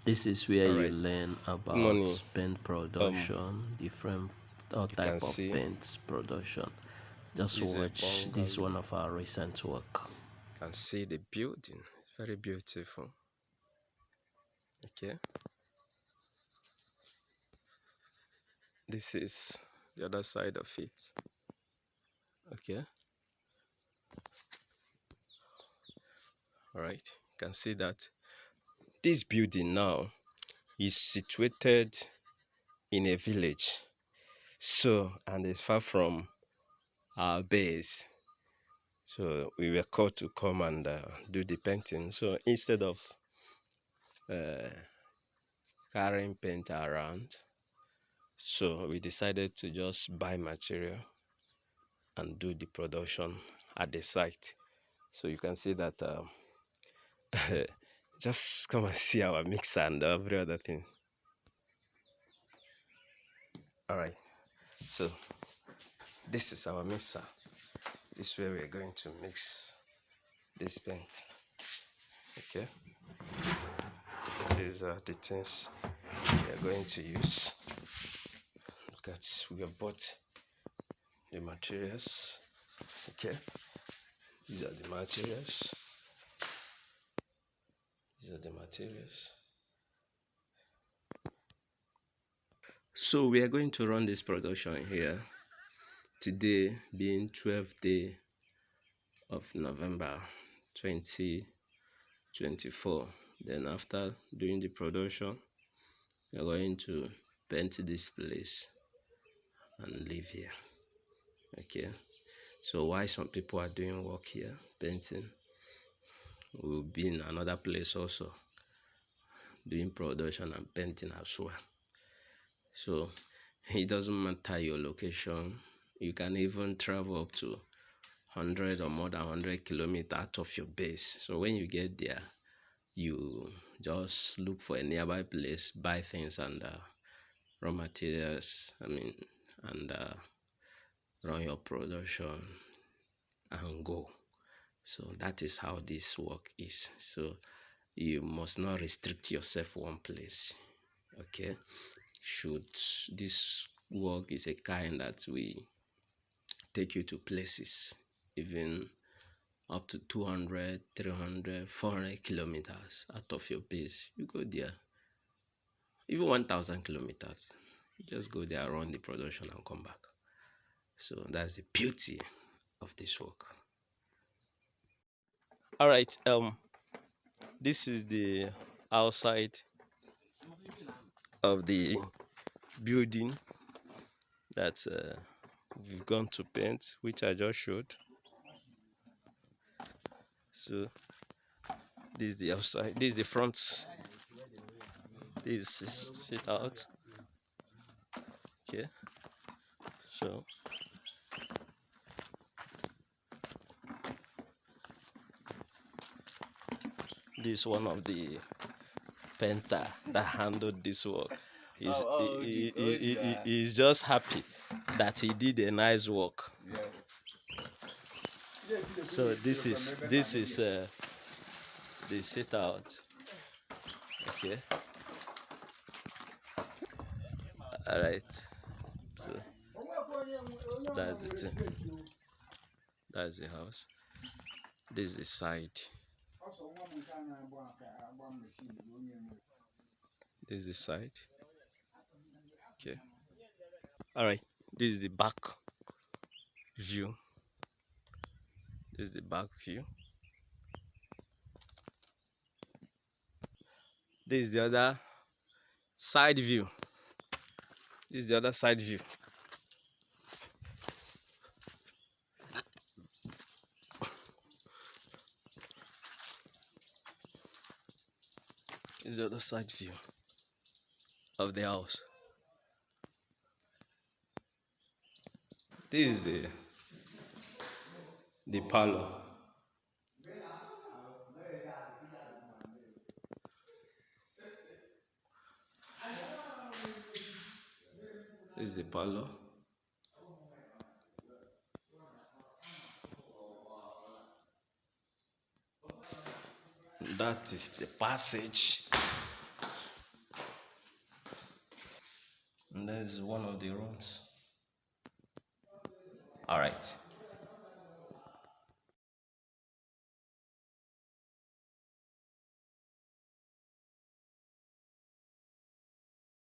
This is where All you right. learn Good morning. about paint production, different all You can type of see paint production. Just this is a watch this bungalow. one of our recent work. You can see the building. Very beautiful. Okay. This is the other side of it. Okay. All right. You can see that this building now is situated in a village. So, and it's far from our base. So we were called to come and do the painting. So instead of uh, carrying paint around, so we decided to just buy material and do the production at the site. So you can see that just come and see our mixer and every other thing. All right. So this is our mixer. This is where we're going to mix this paint. Okay. These are the things we are going to use. Look at, we have bought the materials. Okay. These are the materials. These are the materials. So we are going to run this production here today, being 12th day of November 2024. Then after doing the production, we are going to paint this place and live here. Okay. So while some people are doing work here, painting, we'll be in another place also doing production and painting as well. So it doesn't matter your location. You can even travel up to 100 or more than 100 kilometers out of your base. So when you get there, you just look for a nearby place, buy things and raw materials, and run your production and go. So that is how this work is. So you must not restrict yourself one place. Okay. Should this work is a kind that we take you to places even up to 200, 300, 400 kilometers out of your base. You go there, even 1,000 kilometers. You just go there, run the production and come back. So that's the beauty of this work. All right. This is the outside of the building that we've gone to paint, which I just showed. So this is the outside. This is the front. This is it out. Okay. So this is one of the painter that handled this work. He's just happy that he did a nice work. So this is the sit out. Okay. All right. So that's the thing. That's the house. This is the side. This is the side. Okay. All right. This is the back view. This is the back view. This is the other side view. This is the other side view. This is the other side view of the house. This is the parlor. This is the parlor. That is the passage And there's one of the rooms. All right.